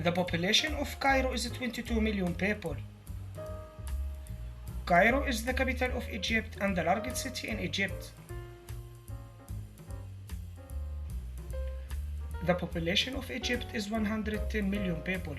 The population of Cairo is 22 million people. Cairo is the capital of Egypt and the largest city in Egypt. The population of Egypt is 110 million people.